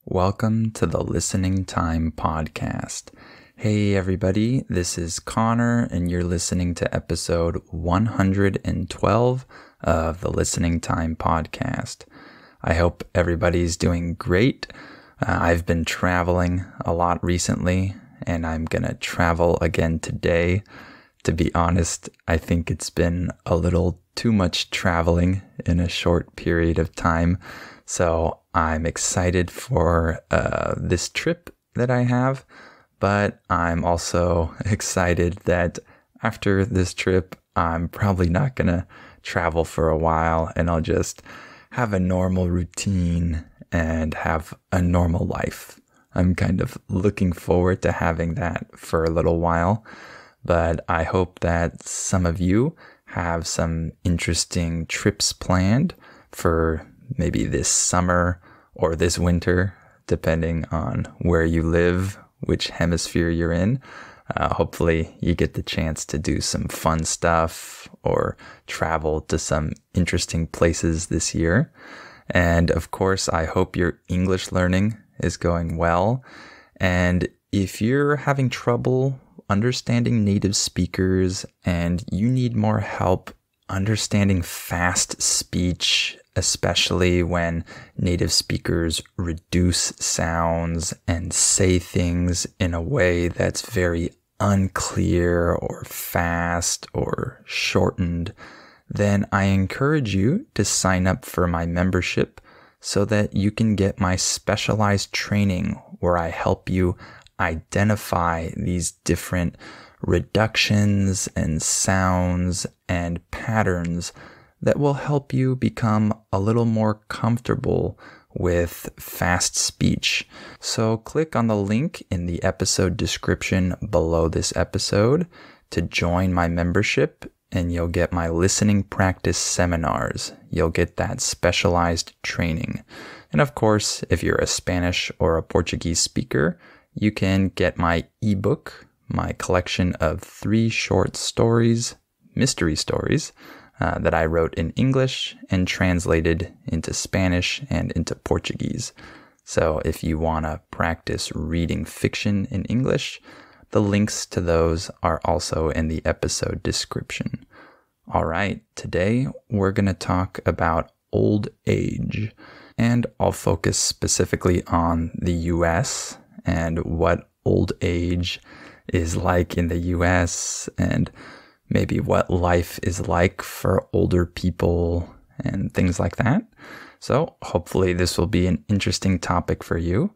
Welcome to the Listening Time Podcast. Hey everybody, this is Connor and you're listening to episode 112 of the Listening Time Podcast. I hope everybody's doing great. I've been traveling a lot recently and I'm going to travel again today. To be honest, I think it's been a little too much traveling in a short period of time. So I'm excited for this trip that I have, but I'm also excited that after this trip, I'm probably not going to travel for a while and I'll just have a normal routine and have a normal life. I'm kind of looking forward to having that for a little while, but I hope that some of you have some interesting trips planned for maybe this summer or this winter, depending on where you live, which hemisphere you're in. Hopefully you get the chance to do some fun stuff or travel to some interesting places this year. And of course, I hope your English learning is going well. And if you're having trouble understanding native speakers and you need more help understanding fast speech, especially when native speakers reduce sounds and say things in a way that's very unclear or fast or shortened, then I encourage you to sign up for my membership so that you can get my specialized training where I help you identify these different reductions and sounds and patterns that will help you become a little more comfortable with fast speech. So click on the link in the episode description below this episode to join my membership and you'll get my listening practice seminars. You'll get that specialized training. And of course, if you're a Spanish or a Portuguese speaker, you can get my ebook, my collection of 3 short stories, mystery stories, that I wrote in English and translated into Spanish and into Portuguese. So if you want to practice reading fiction in English, the links to those are also in the episode description. All right, today we're going to talk about old age, and I'll focus specifically on the US and what old age is like in the US and maybe what life is like for older people and things like that. So hopefully this will be an interesting topic for you.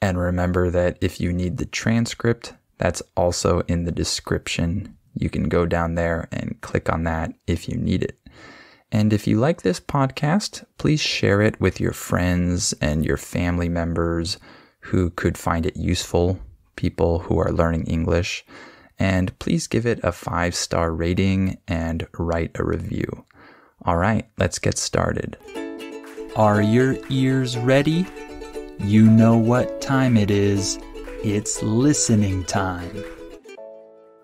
And remember that if you need the transcript, that's also in the description. You can go down there and click on that if you need it. And if you like this podcast, please share it with your friends and your family members who could find it useful, people who are learning English. And please give it a 5-star rating and write a review. All right, let's get started. Are your ears ready? You know what time it is. It's listening time.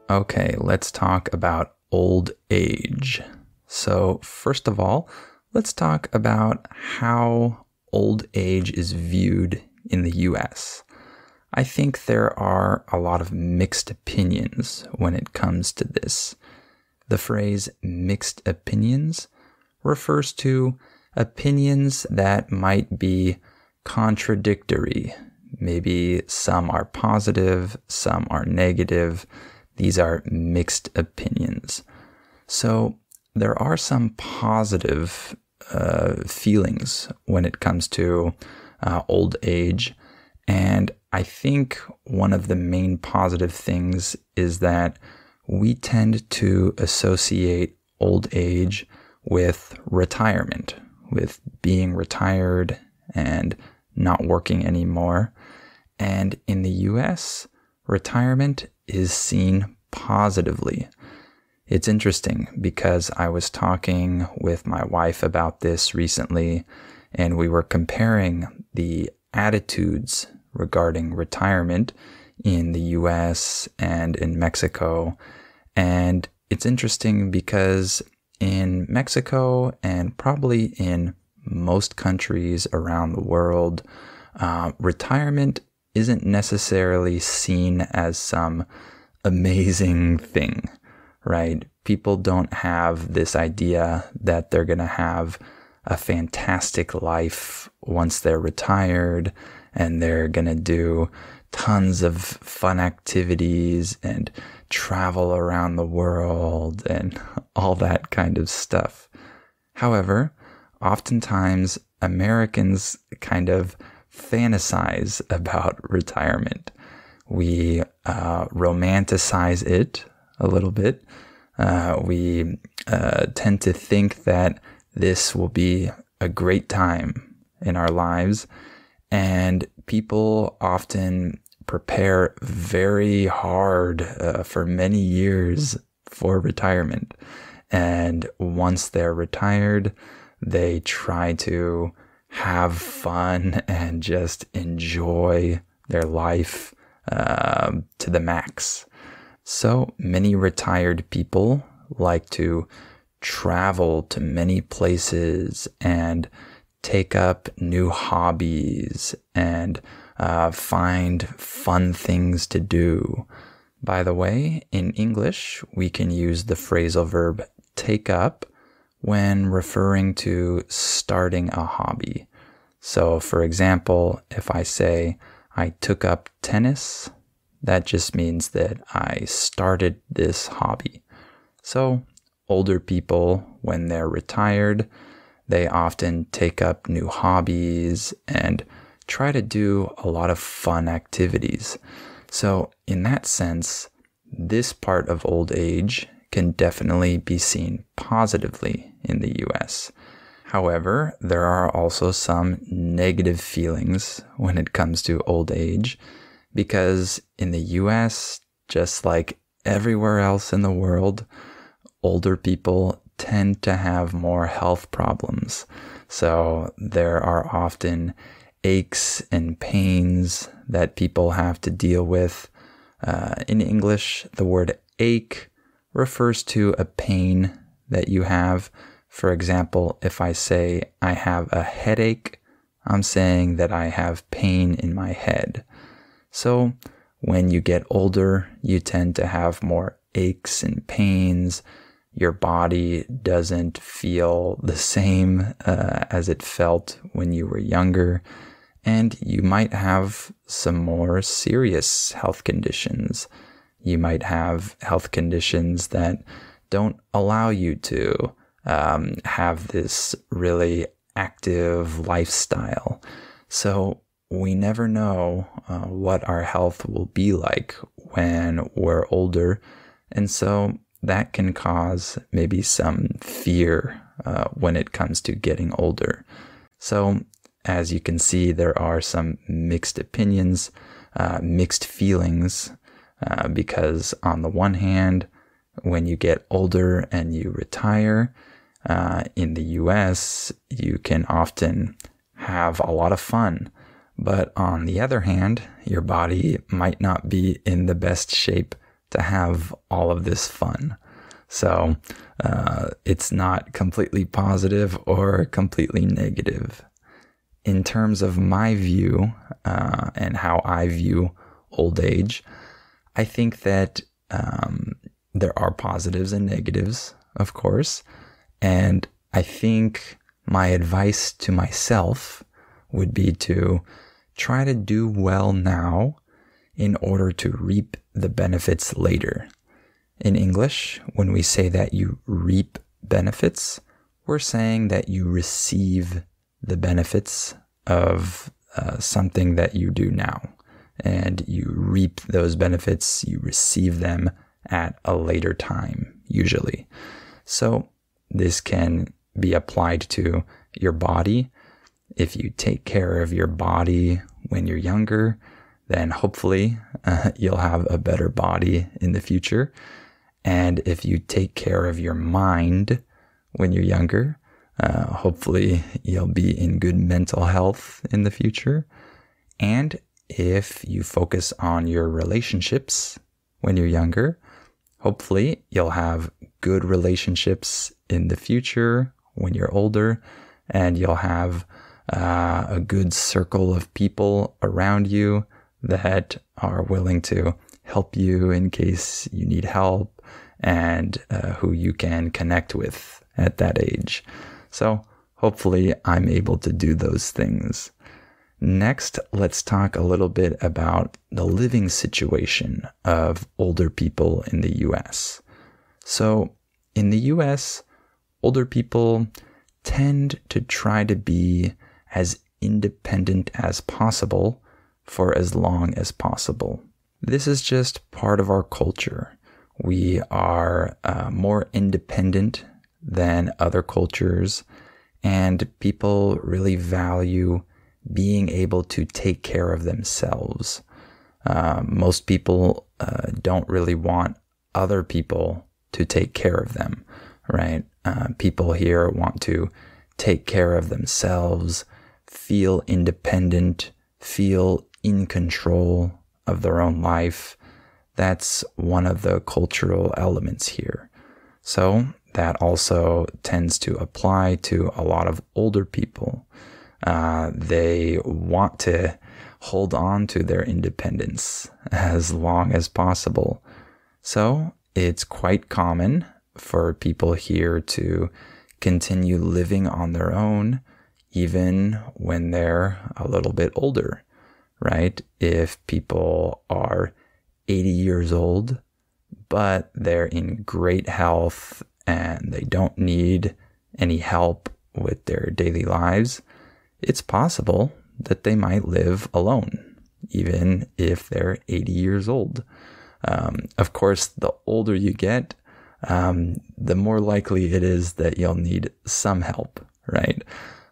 Okay, let's talk about old age. So first of all, let's talk about how old age is viewed in the US. I think there are a lot of mixed opinions when it comes to this. The phrase mixed opinions refers to opinions that might be contradictory. Maybe some are positive, some are negative. These are mixed opinions. So there are some positive feelings when it comes to old age. And I think one of the main positive things is that we tend to associate old age with retirement, with being retired and not working anymore. And in the US, retirement is seen positively. It's interesting because I was talking with my wife about this recently, and we were comparing the attitudes regarding retirement in the US and in Mexico. And it's interesting because in Mexico and probably in most countries around the world, retirement isn't necessarily seen as some amazing thing, right? People don't have this idea that they're going to have a fantastic life once they're retired, and they're going to do tons of fun activities and travel around the world and all that kind of stuff. However, oftentimes Americans kind of fantasize about retirement. We romanticize it a little bit. We tend to think that this will be a great time in our lives, and people often prepare very hard for many years for retirement. And once they're retired, they try to have fun and just enjoy their life to the max. So many retired people like to travel to many places and take up new hobbies and find fun things to do. By the way, in English, we can use the phrasal verb take up when referring to starting a hobby. So, for example, if I say, I took up tennis, that just means that I started this hobby. So, older people, when they're retired, they often take up new hobbies and try to do a lot of fun activities. So, in that sense, this part of old age can definitely be seen positively in the US. However, there are also some negative feelings when it comes to old age, because in the US, just like everywhere else in the world, older people tend to have more health problems. So there are often aches and pains that people have to deal with. In English, the word ache refers to a pain that you have. For example, if I say I have a headache, I'm saying that I have pain in my head. So when you get older, you tend to have more aches and pains. Your body doesn't feel the same as it felt when you were younger. And you might have some more serious health conditions. You might have health conditions that don't allow you to have this really active lifestyle. So we never know what our health will be like when we're older. And so that can cause maybe some fear when it comes to getting older. So as you can see, there are some mixed opinions, mixed feelings, because on the one hand, when you get older and you retire, in the US, you can often have a lot of fun. But on the other hand, your body might not be in the best shape to have all of this fun. So it's not completely positive or completely negative. In terms of my view and how I view old age, I think that there are positives and negatives, of course. And I think my advice to myself would be to try to do well now in order to reap the benefits later. In English, when we say that you reap benefits, we're saying that you receive the benefits of something that you do now. And you reap those benefits, you receive them at a later time, usually. So this can be applied to your body. If you take care of your body when you're younger, then hopefully you'll have a better body in the future. And if you take care of your mind when you're younger, hopefully you'll be in good mental health in the future. And if you focus on your relationships when you're younger, hopefully you'll have good relationships in the future when you're older, and you'll have a good circle of people around you that are willing to help you in case you need help, and who you can connect with at that age. So hopefully I'm able to do those things. Next, let's talk a little bit about the living situation of older people in the US. So in the US, older people tend to try to be as independent as possible for as long as possible. This is just part of our culture. We are more independent than other cultures, and people really value being able to take care of themselves. Most people don't really want other people to take care of them, right? People here want to take care of themselves, feel independent, feel in control of their own life. That's one of the cultural elements here. So that also tends to apply to a lot of older people. They want to hold on to their independence as long as possible. So it's quite common for people here to continue living on their own, even when they're a little bit older, right? If people are 80 years old, but they're in great health and they don't need any help with their daily lives, it's possible that they might live alone, even if they're 80 years old. Of course, the older you get, the more likely it is that you'll need some help, right?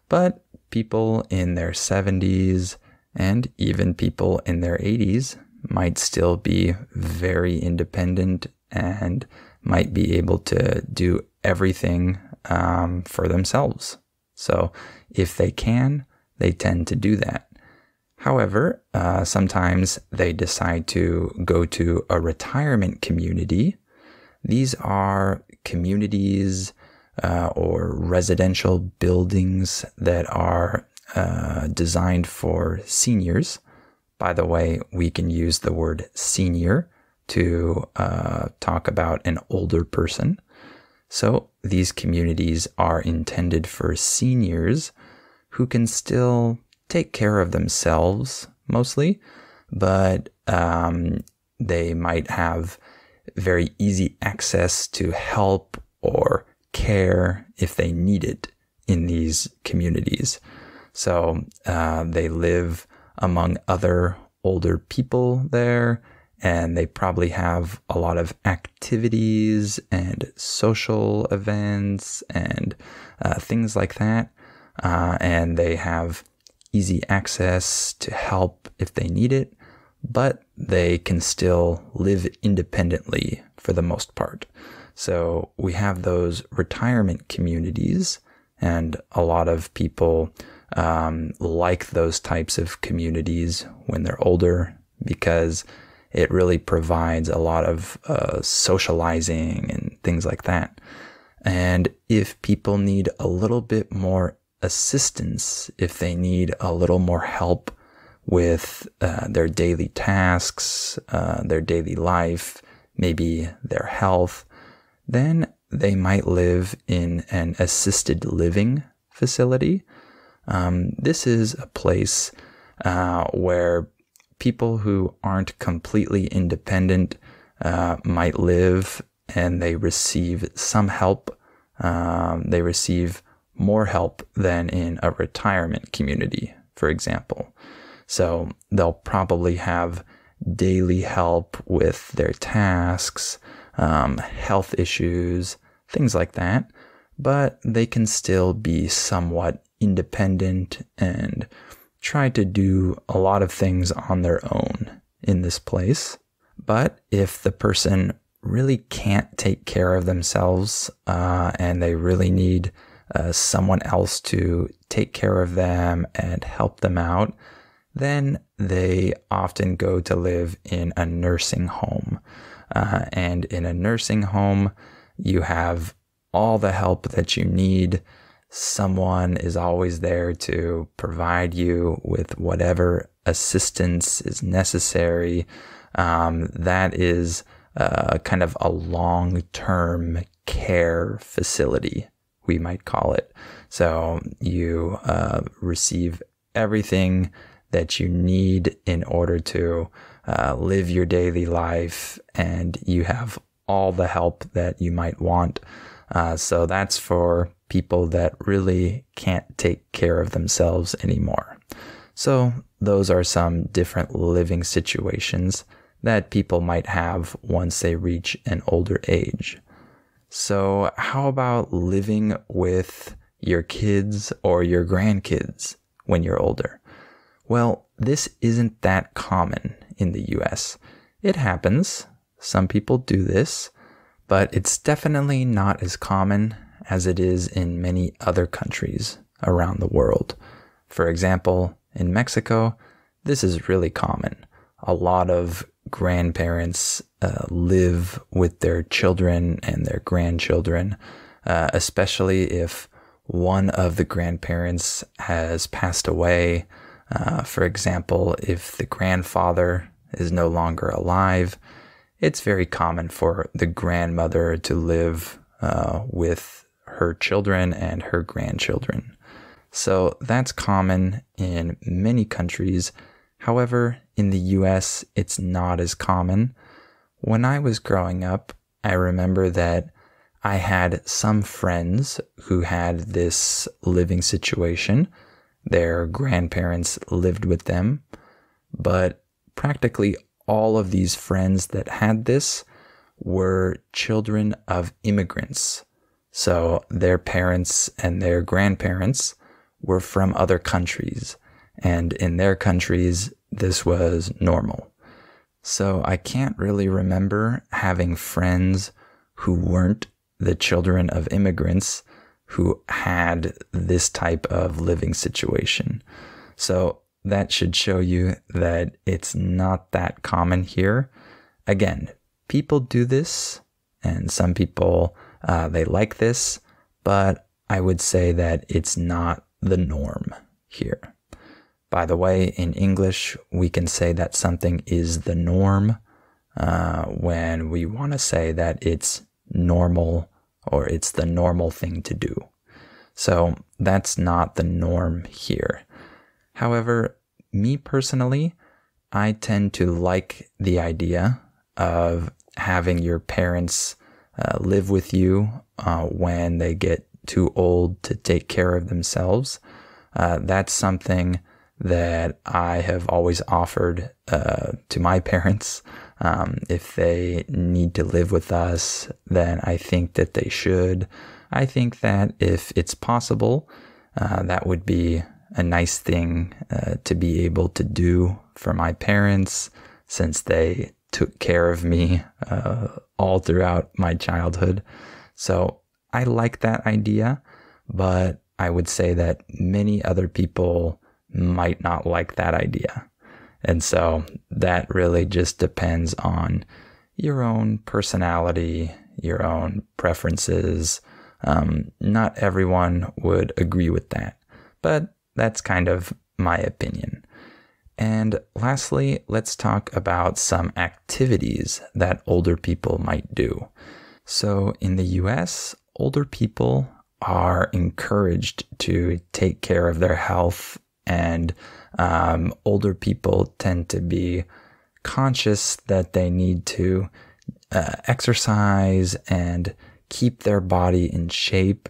But people in their 70s and even people in their 80s might still be very independent and might be able to do everything for themselves. So if they can, they tend to do that. However, sometimes they decide to go to a retirement community. These are communities or residential buildings that are designed for seniors. By the way, we can use the word senior to talk about an older person. So these communities are intended for seniors who can still take care of themselves mostly, but they might have very easy access to help or care if they need it in these communities. So they live among other older people there, and they probably have a lot of activities and social events and things like that. And they have easy access to help if they need it, but they can still live independently for the most part. So we have those retirement communities, and a lot of people like those types of communities when they're older because it really provides a lot of socializing and things like that. And if people need a little bit more assistance, if they need a little more help with their daily tasks, their daily life, maybe their health, then they might live in an assisted living facility. This is a place where people who aren't completely independent might live, and they receive some help. They receive more help than in a retirement community, for example. So they'll probably have daily help with their tasks, health issues, things like that, but they can still be somewhat independent and try to do a lot of things on their own in this place. But if the person really can't take care of themselves and they really need someone else to take care of them and help them out, then they often go to live in a nursing home. And in a nursing home, you have all the help that you need. someone is always there to provide you with whatever assistance is necessary. That is kind of a long-term care facility, we might call it. So you receive everything that you need in order to live your daily life, and you have all the help that you might want. So that's for people that really can't take care of themselves anymore. So those are some different living situations that people might have once they reach an older age. So how about living with your kids or your grandkids when you're older? Well, this isn't that common in the US. It happens. Some people do this, but it's definitely not as common as it is in many other countries around the world. For example, in Mexico, this is really common. A lot of grandparents live with their children and their grandchildren, especially if one of the grandparents has passed away. For example, if the grandfather is no longer alive, it's very common for the grandmother to live with her children and her grandchildren. So that's common in many countries. However, in the US, it's not as common. When I was growing up, I remember that I had some friends who had this living situation. Their grandparents lived with them, but practically all of these friends that had this were children of immigrants. So their parents and their grandparents were from other countries, and in their countries, this was normal. So I can't really remember having friends who weren't the children of immigrants who had this type of living situation. So that should show you that it's not that common here. Again, people do this, and some people, they like this, but I would say that it's not the norm here. By the way, in English, we can say that something is the norm when we want to say that it's normal or it's the normal thing to do. So that's not the norm here. However, me personally, I tend to like the idea of having your parents live with you when they get too old to take care of themselves. That's something that I have always offered to my parents. If they need to live with us, then I think that they should. I think that if it's possible, that would be a nice thing to be able to do for my parents, since they took care of me all throughout my childhood. So I like that idea, but I would say that many other people might not like that idea. And so that really just depends on your own personality, your own preferences. Not everyone would agree with that, but that's kind of my opinion. And lastly, let's talk about some activities that older people might do. So in the US, older people are encouraged to take care of their health, and older people tend to be conscious that they need to exercise and keep their body in shape.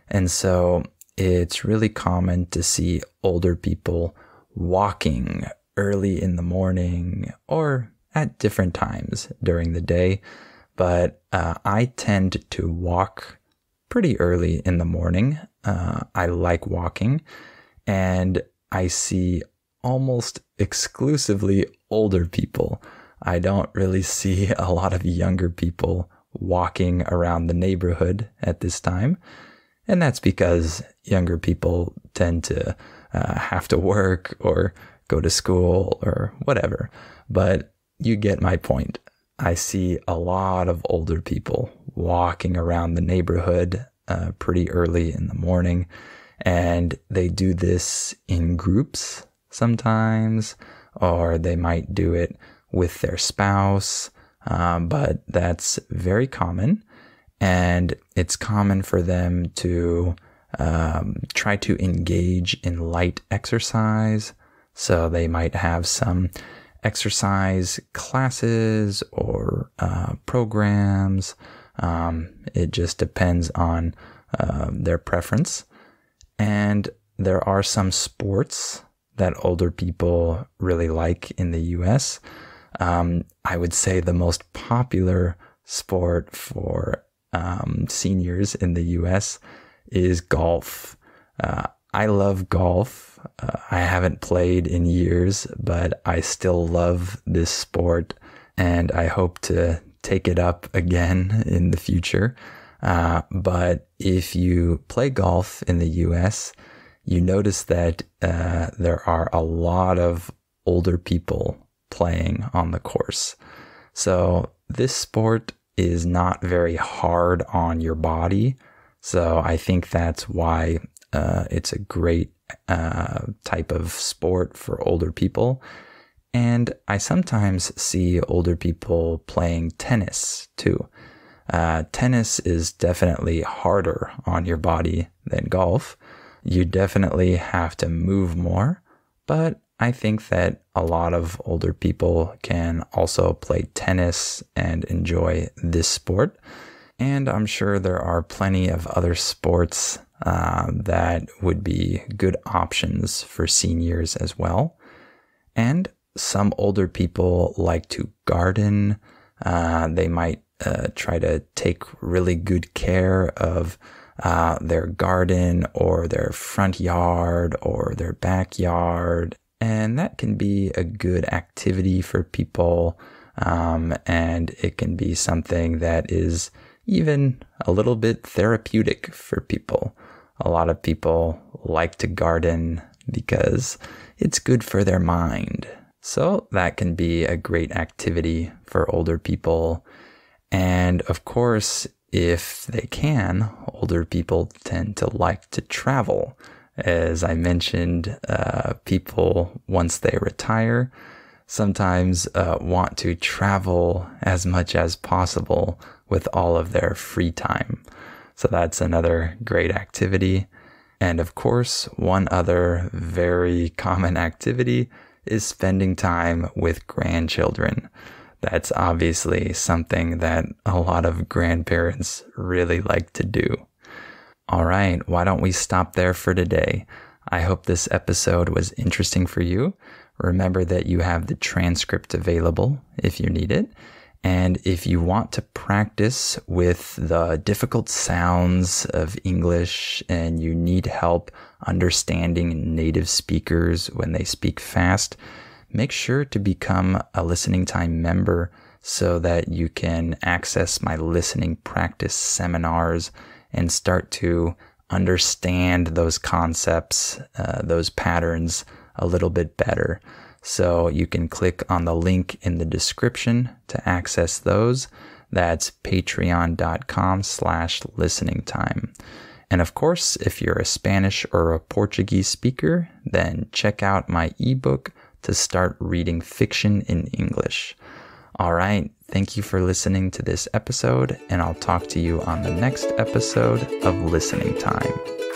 And so it's really common to see older people walking early in the morning or at different times during the day. But I tend to walk pretty early in the morning. I like walking, and I see almost exclusively older people. I don't really see a lot of younger people walking around the neighborhood at this time. And that's because younger people tend to have to work or go to school or whatever. But you get my point. I see a lot of older people walking around the neighborhood pretty early in the morning. And they do this in groups sometimes, or they might do it with their spouse, but that's very common. And it's common for them to try to engage in light exercise. So they might have some exercise classes or programs. It just depends on their preference. And there are some sports that older people really like in the US. I would say the most popular sport for seniors in the US is golf. I love golf. I haven't played in years, but I still love this sport, and I hope to take it up again in the future. But if you play golf in the US, you notice that there are a lot of older people playing on the course. So this sport is not very hard on your body. So I think that's why it's a great type of sport for older people. And I sometimes see older people playing tennis too. Tennis is definitely harder on your body than golf. You definitely have to move more, but I think that a lot of older people can also play tennis and enjoy this sport. And I'm sure there are plenty of other sports that would be good options for seniors as well. And some older people like to garden. They might try to take really good care of their garden or their front yard or their backyard. And that can be a good activity for people. And it can be something that is even a little bit therapeutic for people. A lot of people like to garden because it's good for their mind. So that can be a great activity for older people. And of course, if they can, older people tend to like to travel. As I mentioned, people, once they retire, sometimes want to travel as much as possible with all of their free time. So that's another great activity. And of course, one other very common activity is spending time with grandchildren. That's obviously something that a lot of grandparents really like to do. All right, why don't we stop there for today? I hope this episode was interesting for you. Remember that you have the transcript available if you need it. And if you want to practice with the difficult sounds of English and you need help understanding native speakers when they speak fast, make sure to become a Listening Time member so that you can access my listening practice seminars and start to understand those concepts, those patterns a little bit better. So you can click on the link in the description to access those. That's patreon.com/listeningtime. And of course, if you're a Spanish or a Portuguese speaker, then check out my ebook to start reading fiction in English. All right. Thank you for listening to this episode, and I'll talk to you on the next episode of Listening Time.